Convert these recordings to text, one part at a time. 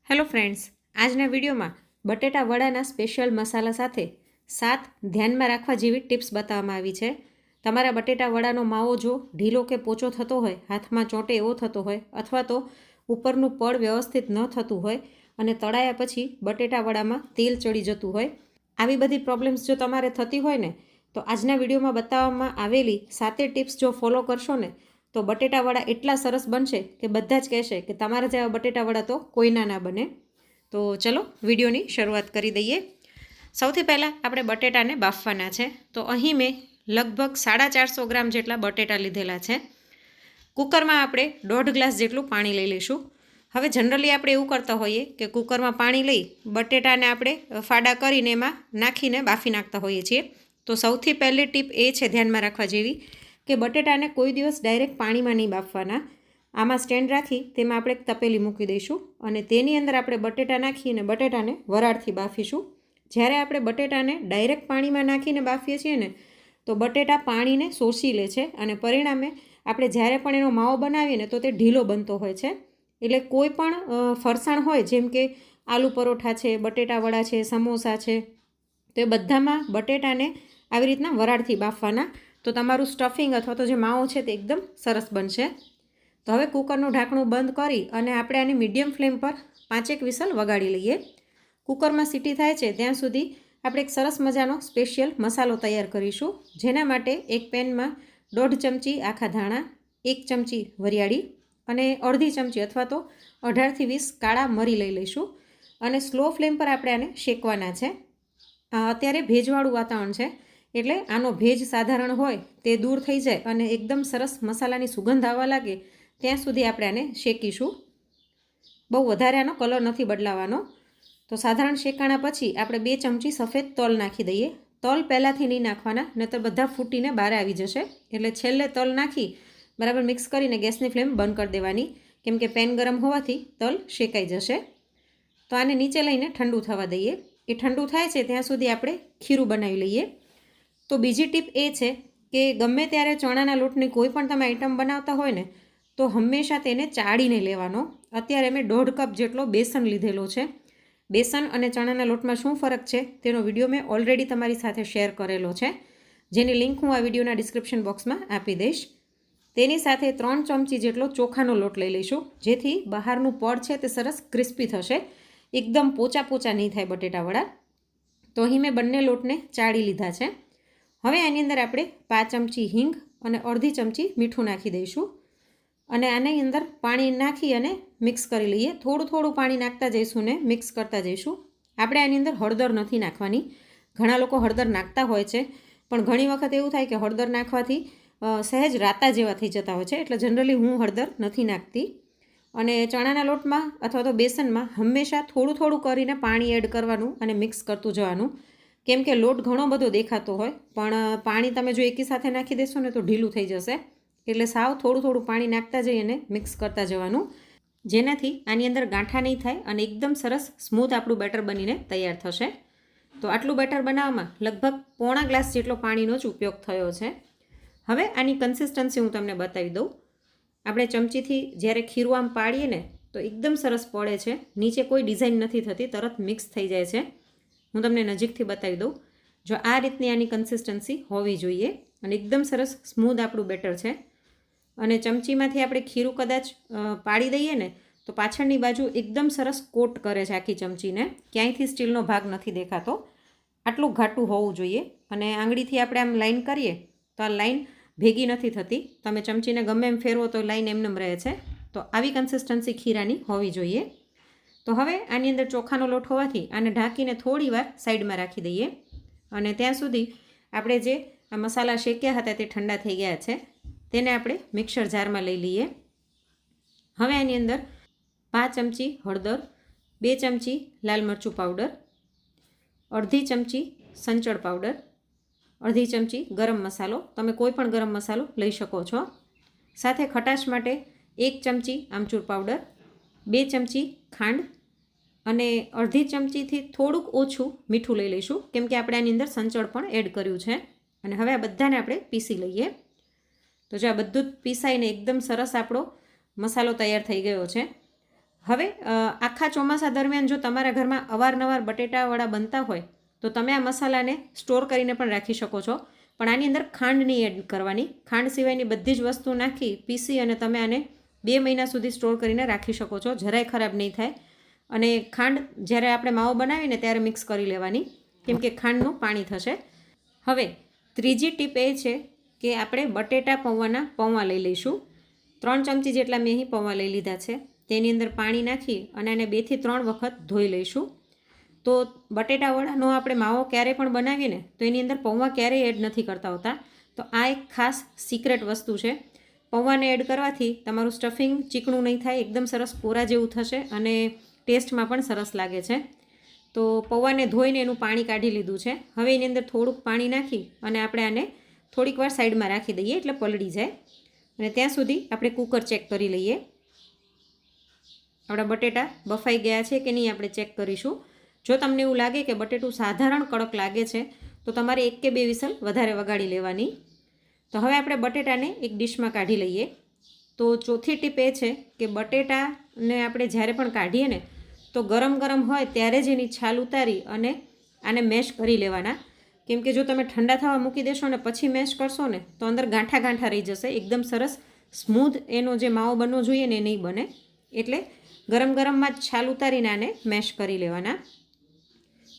Hello friends, આજના વિડીયોમાં બટેટા વડાના સ્પેશિયલ મસાલા સાથે 7 ધ્યાનમાં રાખવા જેવી ટિપ્સ બતાવવામાં આવી છે. તમારા બટેટા વડાનો માવો જો ઢીલો કે પોચો થતો હોય, હાથમાં ચોંટે એવો થતો હોય, અથવા તો ઉપરનું પડ વ્યવસ્થિત ન થતું હોય અને તળાયા પછી બટેટા વડામાં તેલ ચડી જતું હોય, આવી બધી પ્રોબ્લેમ્સ જો તમારે થતી હોય ને તો આજના વિડીયોમાં બતાવવામાં આવેલી 7 ટિપ્સ જો ફોલો કરશો ને તો બટેટા વડા એટલા સરસ બનશે કે બધા જ કહેશે કે તમારા જેવા બટેટા વડા તો કોઈના ના બને. તો ચલો વિડીયોની શરૂઆત કરી દઈએ. સૌથી પહેલાં આપણે બટેટાને બાફવાના છે. તો અહીં મેં લગભગ 450 ગ્રામ જેટલા બટેટા લીધેલા છે. કુકરમાં આપણે 1.5 ગ્લાસ જેટલું પાણી લઈ લઈશું. હવે જનરલી આપણે એવું કરતા હોઈએ કે કુકરમાં પાણી લઈ બટેટાને આપણે ફાડા કરીને એમાં નાખીને બાફી નાખતા હોઈએ છીએ. તો સૌથી પહેલી ટીપ એ છે ધ્યાનમાં રાખવા જેવી કે બટેટાને કોઈ દિવસ ડાયરેક્ટ પાણીમાં નહીં બાફવાના. આમાં સ્ટેન્ડ રાખી તેમાં આપણે એક તપેલી મૂકી દઈશું અને તેની અંદર આપણે બટેટા નાખીને બટેટાને વરાળથી બાફીશું. જ્યારે આપણે બટેટાને ડાયરેક્ટ પાણીમાં નાખીને બાફીએ છીએ ને તો બટેટા પાણીને શોષી લે છે અને પરિણામે આપણે જ્યારે પણ એનો માવો બનાવીએ ને તો તે ઢીલો બનતો હોય છે. એટલે કોઈ પણ ફરસાણ હોય, જેમ કે આલુ પરોઠા છે, બટેટા વડા છે, સમોસા છે, તો એ બધામાં બટેટાને આવી રીતના વરાળથી બાફવાના. તો તમારું સ્ટફિંગ અથવા તો જે માવો છે તે એકદમ સરસ બનશે. તો હવે કુકરનું ઢાંકણું બંધ કરી અને આપણે આને મીડિયમ ફ્લેમ પર 5 વિસલ વગાડી લઈએ. કુકરમાં સીટી થાય છે ત્યાં સુધી આપણે એક સરસ મજાનો સ્પેશિયલ મસાલો તૈયાર કરીશું. જેના માટે એક પેનમાં 1.5 ચમચી આખા ધાણા, 1 ચમચી વરિયાળી અને અડધી ચમચી અથવા તો 18 થી 20 કાળા મરી લઈ લઈશું અને સ્લો ફ્લેમ પર આપણે આને શેકવાના છે. અત્યારે ભેજવાળું વાતાવરણ છે એટલે આનો ભેજ સાધારણ હોય તે દૂર થઈ જાય અને એકદમ સરસ મસાલાની સુગંધ આવવા લાગે ત્યાં સુધી આપણે આને શેકીશું. બહુ વધારે આનો કલર નથી બદલાવાનો. તો સાધારણ શેકાણા પછી આપણે 2 ચમચી સફેદ તલ નાખી દઈએ. તલ પહેલાંથી નહીં નાખવાના, નહીંતર બધા ફૂટીને બહાર આવી જશે. એટલે છેલ્લે તલ નાખી બરાબર મિક્સ કરીને ગેસની ફ્લેમ બંધ કરી દેવાની, કેમ કે પેન ગરમ હોવાથી તલ શેકાઈ જશે. તો આને નીચે લઈને ઠંડુ થવા દઈએ. એ ઠંડુ થાય છે ત્યાં સુધી આપણે ખીરું બનાવી લઈએ. તો બીજી ટીપ એ છે કે ગમે ત્યારે ચણાના લોટની કોઈ પણ તમે આઈટમ બનાવતા હોય ને તો હંમેશા તેને ચાળીને લેવાનો. અત્યારે મેં 1.5 કપ જેટલો બેસન લીધેલો છે. બેસન અને ચણાના લોટમાં શું ફરક છે તેનો વિડીયો મેં ઓલરેડી તમારી સાથે શેર કરેલો છે, જેની લિંક હું આ વિડીયોના ડિસ્ક્રિપ્શન બોક્સમાં આપી દઈશ. તેની સાથે 3 ચમચી જેટલો ચોખાનો લોટ લઈ લઈશું, જેથી બહારનું પડ છે તે સરસ ક્રિસ્પી થશે. એકદમ પોચા પોચા નહીં થાય બટેટા વડા. તો અહીં મેં બંને લોટને ચાળી લીધા છે. હવે આની અંદર આપણે 5 ચમચી હિંગ અને અડધી ચમચી મીઠું નાખી દઈશું અને આની અંદર પાણી નાખી અને મિક્સ કરી લઈએ. થોડું થોડું પાણી નાખતા જઈશું ને મિક્સ કરતા જઈશું. આપણે આની અંદર હળદર નથી નાખવાની. ઘણા લોકો હળદર નાખતા હોય છે, પણ ઘણી વખત એવું થાય કે હળદર નાખવાથી સહેજ રાતા જેવા થઈ જતા હોય છે, એટલે જનરલી હું હળદર નથી નાખતી. અને ચણાના લોટમાં અથવા તો બેસનમાં હંમેશા થોડું થોડું કરીને પાણી એડ કરવાનું અને મિક્સ કરતું જવાનું, કેમ કે લોટ ઘણો બધો દેખાતો હોય પણ પાણી તમે જો એકી સાથે નાખી દેશો ને તો ઢીલું થઈ જશે. એટલે સાવ થોડું થોડું પાણી નાખતા જઈ અને મિક્સ કરતા જવાનું, જેનાથી આની અંદર ગાંઠા નહીં થાય અને એકદમ સરસ સ્મૂથ આપણું બેટર બનીને તૈયાર થશે. તો આટલું બેટર બનાવવામાં લગભગ 1.25 ગ્લાસ જેટલો પાણીનો જ ઉપયોગ થયો છે. હવે આની કન્સિસ્ટન્સી હું તમને બતાવી દઉં. આપણે ચમચીથી જ્યારે ખીરું આમ પાડીએ ને તો એકદમ સરસ પડે છે. નીચે કોઈ ડિઝાઇન નથી થતી, તરત મિક્સ થઈ જાય છે. હું તમને નજીકથી બતાવી દઉં. જો આ રીતની આની કન્સિસ્ટન્સી હોવી જોઈએ અને એકદમ સરસ સ્મૂધ આપણું બેટર છે. અને ચમચીમાંથી આપણે ખીરું કદાચ પાડી દઈએ ને તો પાછળની બાજુ એકદમ સરસ કોટ કરે છે આખી ચમચીને, ક્યાંયથી સ્ટીલનો ભાગ નથી દેખાતો. આટલું ઘાટું હોવું જોઈએ. અને આંગળીથી આપણે આમ લાઈન કરીએ તો આ લાઈન ભેગી નથી થતી. તમે ચમચીને ગમે એમ ફેરવો તો લાઈન એમનેમ રહે છે. તો આવી કન્સિસ્ટન્સી ખીરાની હોવી જોઈએ. તો હવે આની અંદર ચોખાનો લોટ હોવાથી આને ઢાંકીને થોડી વાર સાઈડમાં રાખી દઈએ અને ત્યાં સુધી આપણે જે આ મસાલા શેક્યા હતા તે ઠંડા થઈ ગયા છે. તેને આપણે મિક્સર જારમાં લઈ લઈએ. હવે આની અંદર 5 ચમચી હળદર, 2 ચમચી લાલ મરચું પાવડર, અડધી ચમચી સંચળ પાવડર, અડધી ચમચી ગરમ મસાલો, તમે કોઈ પણ ગરમ મસાલો લઈ શકો છો. સાથે ખટાશ માટે 1 ચમચી આમચૂર પાવડર, 2 ચમચી ખાંડ અને અડધી ચમચીથી થોડુંક ઓછું મીઠું લઈ લઈશું, કેમ કે આપણે આની અંદર સંચળ પણ એડ કર્યું છે. અને હવે આ બધાને આપણે પીસી લઈએ. તો જો આ બધું જ પીસાઈને એકદમ સરસ આપણો મસાલો તૈયાર થઈ ગયો છે. હવે આખા ચોમાસા દરમિયાન જો તમારા ઘરમાં અવારનવાર બટેટાવડા બનતા હોય તો તમે આ મસાલાને સ્ટોર કરીને પણ રાખી શકો છો, પણ આની અંદર ખાંડ નહીં એડ કરવાની. ખાંડ સિવાયની બધી જ વસ્તુ નાખી પીસી અને તમે આને 2 મહિના સુધી સ્ટોર કરીને રાખી શકો છો, જરાય ખરાબ નહીં થાય. અને ખાંડ જ્યારે આપણે માવો બનાવીને ત્યારે મિક્સ કરી લેવાની, કેમ કે ખાંડનું પાણી થશે. હવે ત્રીજી ટીપ એ છે કે આપણે બટેટા પૌવાના પૌવા લઈ લઈશું. 3 ચમચી જેટલા મેં અહીં પૌવા લઈ લીધા છે. તેની અંદર પાણી નાખી અને આને 2 થી 3 વખત ધોઈ લઈશું. તો બટેટાવડાનો આપણે માવો ક્યારેય પણ બનાવીએ ને તો એની અંદર પૌવા ક્યારેય એડ નથી કરતા હોતા. તો આ એક ખાસ સિક્રેટ વસ્તુ છે. પૌવાને એડ કરવાથી તમારું સ્ટફિંગ ચીકણું નહીં થાય, એકદમ સરસ કોરા જેવું થશે અને ટેસ્ટમાં પણ સરસ લાગે છે. તો પૌવાને ધોઈને એનું પાણી કાઢી લીધું છે. હવે એની અંદર થોડુંક પાણી નાખી અને આપણે આને થોડીક વાર સાઈડમાં રાખી દઈએ એટલે પલળી જાય. અને ત્યાં સુધી આપણે કુકર ચેક કરી લઈએ. આપણા બટેટા બફાઈ ગયા છે કે નહીં આપણે ચેક કરીશું. જો તમને એવું લાગે કે બટેટું સાધારણ કડક લાગે છે તો તમારે 1 કે 2 વિસલ વધારે વગાડી લેવાની. તો હવે આપણે બટેટાને એક ડીશમાં કાઢી લઈએ. તો ચોથી ટીપ એ છે કે બટેટાને આપણે જ્યારે પણ કાઢીએ ને તો ગરમ ગરમ હોય ત્યારે જ એની છાલ ઉતારી અને આને મેશ કરી લેવાના. કેમ કે જો તમે ઠંડા થવા મૂકી દેશો ને પછી મેશ કરશો ને તો અંદર ગાંઠા ગાંઠા રહી જશે, એકદમ સરસ સ્મૂધ એનો જે માવો બનવો જોઈએ ને એ નહીં બને. એટલે ગરમ ગરમમાં જ છાલ ઉતારીને આને મેશ કરી લેવાના.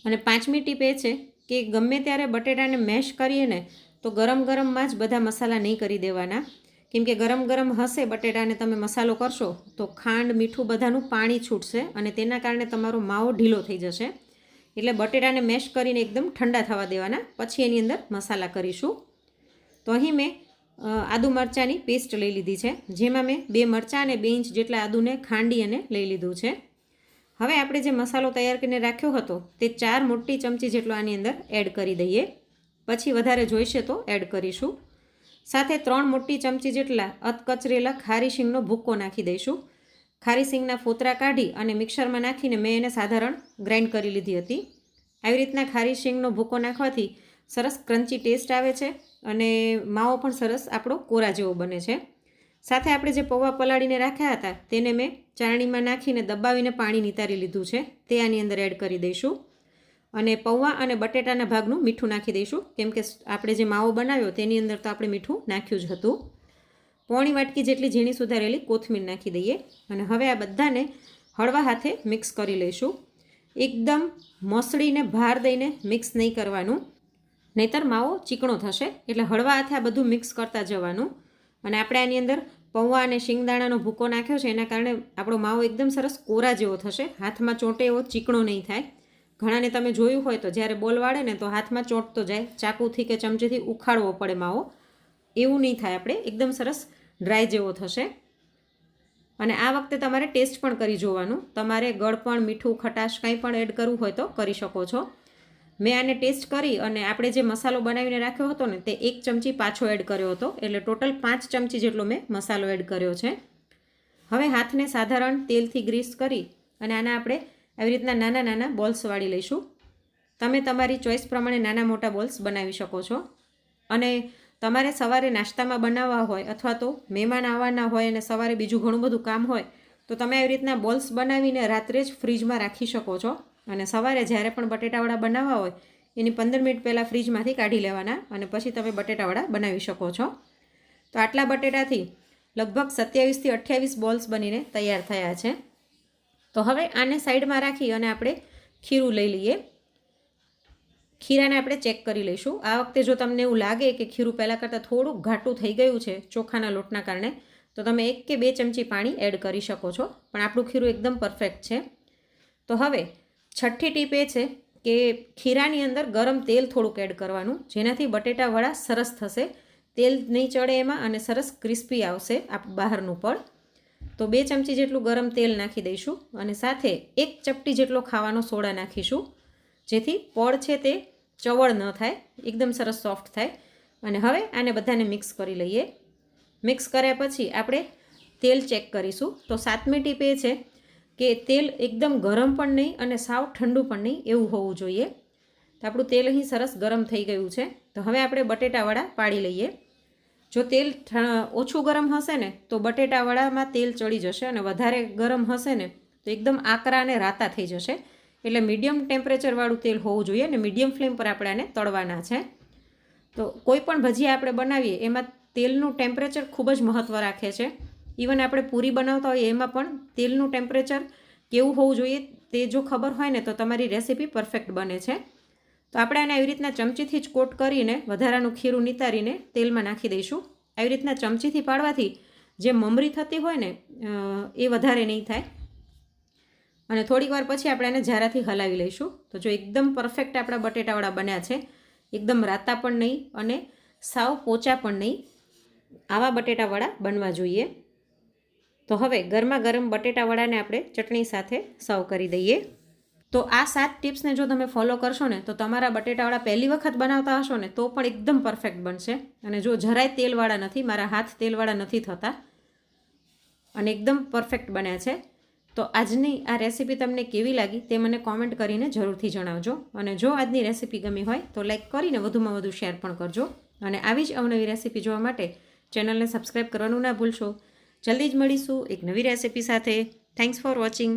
અને 5મી ટીપ એ છે કે ગમે ત્યારે બટેટાને મેશ કરીએ ને તો ગરમ ગરમમાં જ બધા મસાલા નહીં કરી દેવાના. કેમ કે ગરમ ગરમ હશે બટેટાને તમે મસાલો કરશો તો ખાંડ મીઠું બધાનું પાણી છૂટશે અને તેના કારણે તમારો માવો ઢીલો થઈ જશે. એટલે બટેટાને મેશ કરીને એકદમ ઠંડા થવા દેવાના, પછી એની અંદર મસાલા કરીશું. તો અહીં મેં આદુ મરચાંની પેસ્ટ લઈ લીધી છે, જેમાં મેં 2 મરચાં અને 2 ઇંચ જેટલા આદુને ખાંડી અને લઈ લીધું છે. હવે આપણે જે મસાલો તૈયાર કરીને રાખ્યો હતો તે 4 મોટી ચમચી જેટલો આની અંદર એડ કરી દઈએ. પછી વધારે જોઈશે તો એડ કરીશું. સાથે 3 મોટી ચમચી જેટલા અધકચરેલા ખારી શીંગનો ભૂક્કો નાખી દઈશું. ખારી શીંગના ફોતરા કાઢી અને મિક્સરમાં નાખીને મેં એને સાધારણ ગ્રાઇન્ડ કરી લીધી હતી. આવી રીતના ખારી શીંગનો ભૂક્કો નાખવાથી સરસ ક્રન્ચી ટેસ્ટ આવે છે અને માવો પણ સરસ આપણો કોરા જેવો બને છે. સાથે આપણે જે પૌવા પલાળીને રાખ્યા હતા તેને મેં ચાળણીમાં નાખીને દબાવીને પાણી નિતારી લીધું છે, તે આની અંદર એડ કરી દઈશું. અને પૌવા અને બટેટાના ભાગનું મીઠું નાખી દઈશું, કેમ કે આપણે જે માવો બનાવ્યો તેની અંદર તો આપણે મીઠું નાખ્યું જ હતું. પોણી વાટકી જેટલી ઝીણી સુધારેલી કોથમીર નાખી દઈએ અને હવે આ બધાને હળવા હાથે મિક્સ કરી લઈશું. એકદમ મસળીને ભાર દઈને મિક્સ નહીં કરવાનું, નહીંતર માવો ચીકણો થશે. એટલે હળવા હાથે આ બધું મિક્સ કરતા જવાનું. અને આપણે આની અંદર પૌવા અને શિંગદાણાનો ભૂકો નાખ્યો છે એના કારણે આપણો માવો એકદમ સરસ કોરા જેવો થશે, હાથમાં ચોંટે એવો ચીકણો નહીં થાય. ઘણાને તમે જોયું હોય તો જ્યારે બોલ વાળે ને તો હાથમાં ચોંટતો જાય, ચાકુથી કે ચમચીથી ઉખાડવો પડે માવો. એવું નહીં થાય, આપણે એકદમ સરસ ડ્રાય જેવો થશે. અને આ વખતે તમારે ટેસ્ટ પણ કરી જોવાનું. તમારે ગળપણ, મીઠું, ખટાશ કંઈ પણ એડ કરવું હોય તો કરી શકો છો. મેં આને ટેસ્ટ કરી અને આપણે જે મસાલો બનાવીને રાખ્યો હતો ને તે 1 ચમચી પાછો એડ કર્યો હતો, એટલે ટોટલ 5 ચમચી જેટલો મેં મસાલો એડ કર્યો છે. હવે હાથને સાધારણ તેલથી ગ્રીસ કરી અને આના આપણે આવી રીતના નાના નાના બોલ્સ વાળી લઈશું. તમે તમારી ચોઈસ પ્રમાણે નાના મોટા બોલ્સ બનાવી શકો છો. અને તમારે સવારે નાસ્તામાં બનાવવા હોય અથવા તો મહેમાન આવવાના હોય અને સવારે બીજું ઘણું બધું કામ હોય તો તમે આવી રીતના બોલ્સ બનાવીને રાત્રે જ ફ્રીજમાં રાખી શકો છો. અને સવારે જ્યારે પણ બટેટાવડા બનાવવા હોય એની 15 મિનિટ પહેલાં ફ્રીજમાંથી કાઢી લેવાના અને પછી તમે બટેટાવડા બનાવી શકો છો. તો આટલા બટેટાથી લગભગ 27 થી 28 બોલ્સ બનીને તૈયાર થયા છે. તો હવે આને સાઈડમાં રાખી અને આપણે ખીરું લઈ લઈએ. ખીરાને આપણે ચેક કરી લઈશું. આ વખતે જો તમને એવું લાગે કે ખીરું પહેલાં કરતાં થોડુંક ઘાટું થઈ ગયું છે ચોખાના લોટના કારણે તો તમે 1 કે 2 ચમચી પાણી એડ કરી શકો છો, પણ આપણું ખીરું એકદમ પરફેક્ટ છે. તો હવે છઠ્ઠી ટીપ એ છે કે ખીરાની અંદર ગરમ તેલ થોડુંક એડ કરવાનું, જેનાથી બટેટાવડા સરસ થશે. તેલ નહીં ચડે એમાં અને સરસ ક્રિસ્પી આવશે બહારનું પડ. તો 2 ચમચી જેટલું ગરમ તેલ નાખી દઈશું અને સાથે 1 ચપટી જેટલો ખાવાનો સોડા નાખીશું, જેથી પડ છે તે ચવળ ન થાય, એકદમ સરસ સોફ્ટ થાય. અને હવે આને બધાને મિક્સ કરી લઈએ. મિક્સ કર્યા પછી આપણે તેલ ચેક કરીશું. તો 7મી ટીપ એ છે કે તેલ એકદમ ગરમ પણ નહીં અને સાવ ઠંડુ પણ નહીં એવું હોવું જોઈએ. તો આપણું તેલ અહીં સરસ ગરમ થઈ ગયું છે. તો હવે આપણે બટેટાવડા પાડી લઈએ. જો તેલ ઓછું ગરમ હશે ને તો બટેટાવડામાં તેલ ચડી જશે અને વધારે ગરમ હશે ને તો એકદમ આકરા અને રાતા થઈ જશે. એટલે મીડિયમ ટેમ્પરેચરવાળું તેલ હોવું જોઈએ અને મીડિયમ ફ્લેમ પર આપણે આને તળવાના છે. તો કોઈ પણ ભજીયા આપણે બનાવીએ એમાં તેલનું ટેમ્પરેચર ખૂબ જ મહત્ત્વ રાખે છે. ઇવન આપણે પૂરી બનાવતા હોઈએ એમાં પણ તેલનું ટેમ્પરેચર કેવું હોવું જોઈએ તે જો ખબર હોય ને તો તમારી રેસીપી પરફેક્ટ બને છે. તો આપણે આને આવી રીતના ચમચીથી જ કોટ કરીને વધારાનું ખીરું નિતારીને તેલમાં નાખી દઈશું. આવી રીતના ચમચીથી પાડવાથી જે મમરી થતી હોય ને એ વધારે નહીં થાય. અને થોડીક વાર પછી આપણે એને જરાથી હલાવી લઈશું. તો જો એકદમ પરફેક્ટ આપણા બટેટાવડા બન્યા છે. એકદમ રાતા પણ નહીં અને સાવ પોચા પણ નહીં, આવા બટેટાવડા બનવા જોઈએ. તો હવે ગરમા ગરમ બટેટાવડાને આપણે ચટણી સાથે સર્વ કરી દઈએ. તો આ 7 ટિપ્સને જો તમે ફોલો કરશો ને તો તમારા બટેટાવડા પહેલી વખત બનાવતા હશો ને તો પણ એકદમ પરફેક્ટ બનશે. અને જો જરાય તેલવાળા નથી, મારા હાથ તેલવાળા નથી થતા અને એકદમ પરફેક્ટ બન્યા છે. તો આજની આ રેસીપી તમને કેવી લાગી તે મને કોમેન્ટ કરીને જરૂરથી જણાવજો. અને જો આજની રેસીપી ગમી હોય તો લાઈક કરીને વધુમાં વધુ શેર પણ કરજો. અને આવી જ અવનવી રેસીપી જોવા માટે ચેનલને સબસ્ક્રાઈબ કરવાનું ના ભૂલશો. જલ્દી જ મળીશું એક નવી રેસીપી સાથે. Thanks for watching.